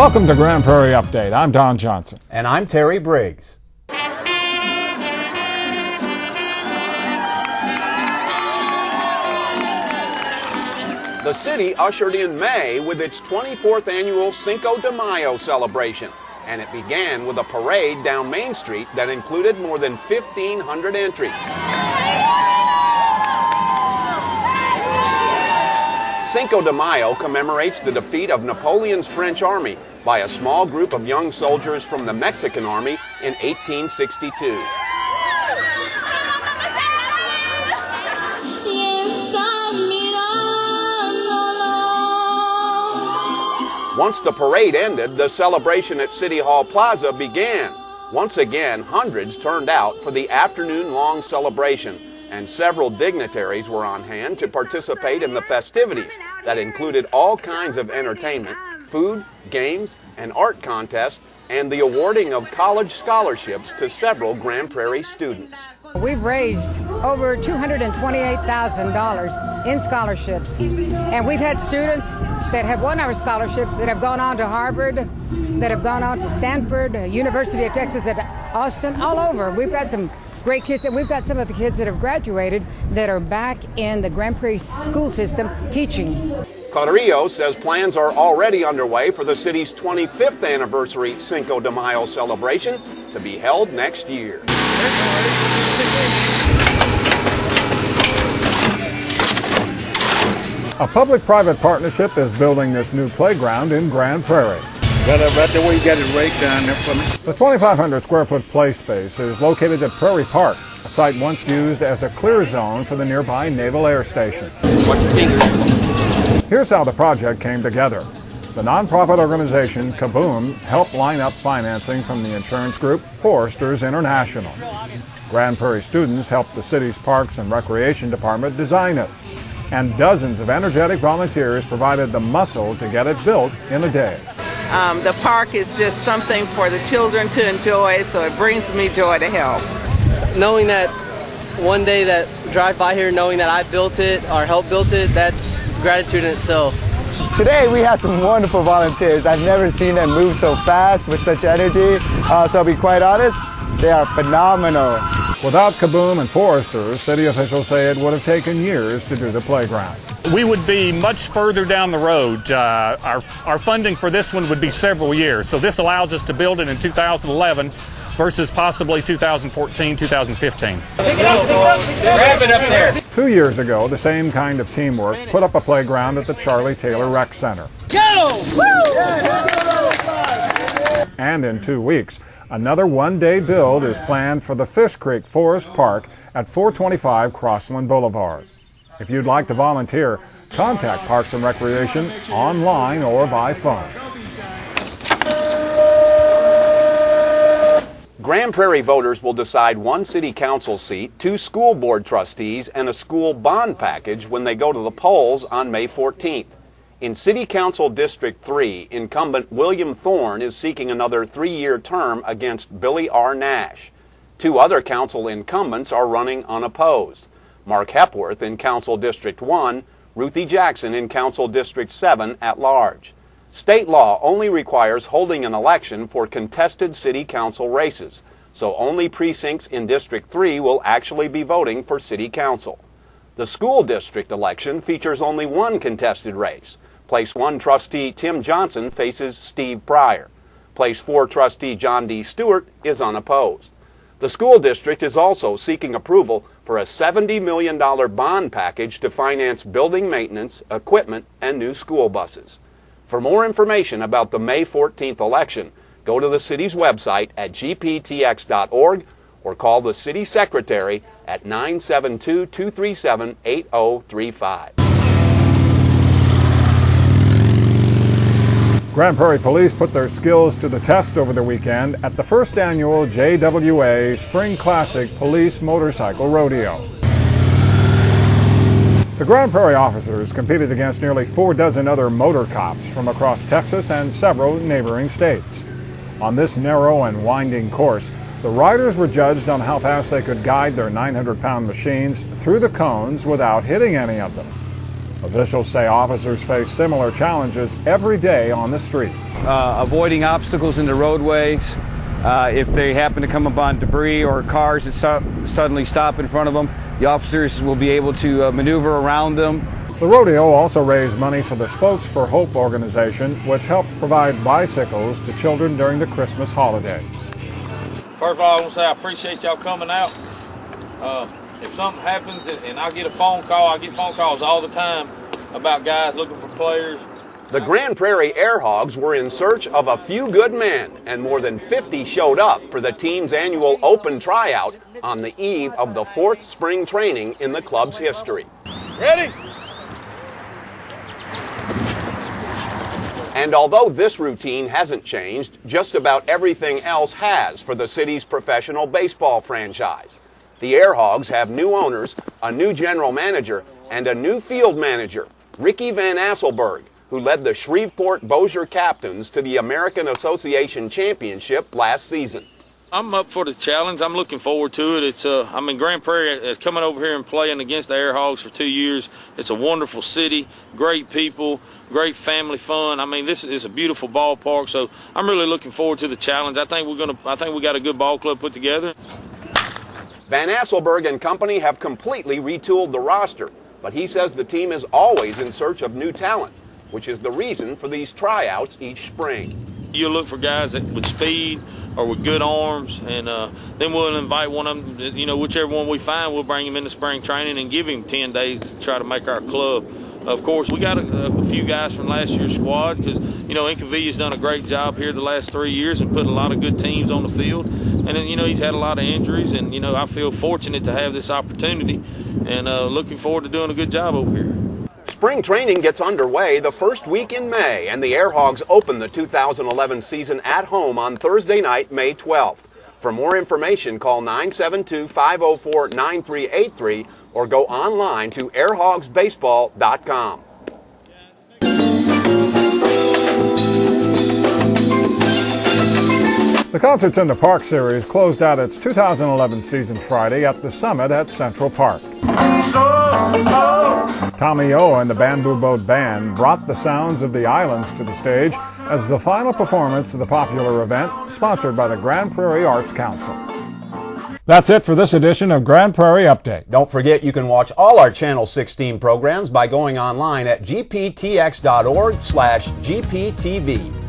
Welcome to Grand Prairie Update. I'm Don Johnson. And I'm Terry Briggs. The city ushered in May with its 24th annual Cinco de Mayo celebration, and it began with a parade down Main Street that included more than 1,500 entries. Cinco de Mayo commemorates the defeat of Napoleon's French army by a small group of young soldiers from the Mexican army in 1862. Once the parade ended, the celebration at City Hall Plaza began. Once again, hundreds turned out for the afternoon-long celebration, and several dignitaries were on hand to participate in the festivities that included all kinds of entertainment, food, games, and art contests, and the awarding of college scholarships to several Grand Prairie students. We've raised over $228,000 in scholarships, and we've had students that have won our scholarships that have gone on to Harvard, that have gone on to Stanford, University of Texas at Austin, all over. We've got some great kids, and we've got some of the kids that have graduated that are back in the Grand Prairie school system teaching. Carrillo says plans are already underway for the city's 25th anniversary Cinco de Mayo celebration to be held next year. A public-private partnership is building this new playground in Grand Prairie. Right there where you got it right down there for me. The 2,500 square foot play space is located at Prairie Park, a site once used as a clear zone for the nearby Naval Air Station. Here's how the project came together. The nonprofit organization Kaboom helped line up financing from the insurance group Foresters International. Grand Prairie students helped the city's Parks and Recreation Department design it, and dozens of energetic volunteers provided the muscle to get it built in a day. The park is just something for the children to enjoy, so it brings me joy to help. Knowing that one day that drive by here, knowing that I built it or helped build it, that's gratitude in itself. Today we have some wonderful volunteers. I've never seen them move so fast with such energy. So I'll be quite honest, they are phenomenal. Without Kaboom and Foresters, city officials say it would have taken years to do the playground. We would be much further down the road. Our funding for this one would be several years. So this allows us to build it in 2011 versus possibly 2014, 2015. Grab it up there. 2 years ago, the same kind of teamwork put up a playground at the Charlie Taylor Rec Center. Go! And in 2 weeks, another one-day build is planned for the Fish Creek Forest Park at 425 Crossland Boulevard. If you'd like to volunteer, contact Parks and Recreation online or by phone. Grand Prairie voters will decide one city council seat, 2 school board trustees, and a school bond package when they go to the polls on May 14th. In City Council District 3, incumbent William Thorne is seeking another 3-year term against Billy R. Nash. 2 other council incumbents are running unopposed. Mark Hepworth in Council District 1, Ruthie Jackson in Council District 7 at large. State law only requires holding an election for contested city council races, so only precincts in District 3 will actually be voting for city council. The school district election features only one contested race. Place 1 trustee Tim Johnson faces Steve Pryor. Place 4 trustee John D. Stewart is unopposed. The school district is also seeking approval for a $70 million bond package to finance building maintenance, equipment, and new school buses. For more information about the May 14th election, go to the city's website at gptx.org or call the city secretary at 972-237-8035. Grand Prairie Police put their skills to the test over the weekend at the first annual JWA Spring Classic Police Motorcycle Rodeo. The Grand Prairie officers competed against nearly 4 dozen other motor cops from across Texas and several neighboring states. On this narrow and winding course, the riders were judged on how fast they could guide their 900-pound machines through the cones without hitting any of them. Officials say officers face similar challenges every day on the street. Avoiding obstacles in the roadways. If they happen to come upon debris or cars that suddenly stop in front of them, the officers will be able to maneuver around them. The rodeo also raised money for the Spokes for Hope organization, which helps provide bicycles to children during the Christmas holidays. First of all, I want to say I appreciate y'all coming out. If something happens and I get a phone call, I get phone calls all the time about guys looking for players. The Grand Prairie Air Hogs were in search of a few good men, and more than 50 showed up for the team's annual open tryout on the eve of the 4th spring training in the club's history. Ready? And although this routine hasn't changed, just about everything else has for the city's professional baseball franchise. The Air Hogs have new owners, a new general manager, and a new field manager, Ricky Van Asselberg, who led the Shreveport-Bossier Captains to the American Association Championship last season. I'm up for the challenge. I'm looking forward to it. It's Grand Prairie, coming over here and playing against the Air Hogs for 2 years. It's a wonderful city, great people, great family fun. I mean, this is a beautiful ballpark, so I'm really looking forward to the challenge. I think we got a good ball club put together. Van Asselberg and company have completely retooled the roster, but he says the team is always in search of new talent, which is the reason for these tryouts each spring. You look for guys with speed or with good arms, and then we'll invite one of them, whichever one we find, we'll bring him into spring training and give him 10 days to try to make our club. Of course, we got a few guys from last year's squad because, Incavilla's done a great job here the last 3 years and put a lot of good teams on the field. And then, he's had a lot of injuries, and, I feel fortunate to have this opportunity and looking forward to doing a good job over here. Spring training gets underway the first week in May, and the Air Hogs open the 2011 season at home on Thursday night, May 12th. For more information, call 972-504-9383 or go online to airhogsbaseball.com. The Concerts in the Park series closed out its 2011 season Friday at the Summit at Central Park. Tommy O and the Bamboo Boat Band brought the sounds of the islands to the stage as the final performance of the popular event, sponsored by the Grand Prairie Arts Council. That's it for this edition of Grand Prairie Update. Don't forget you can watch all our Channel 16 programs by going online at gptx.org/GPTV.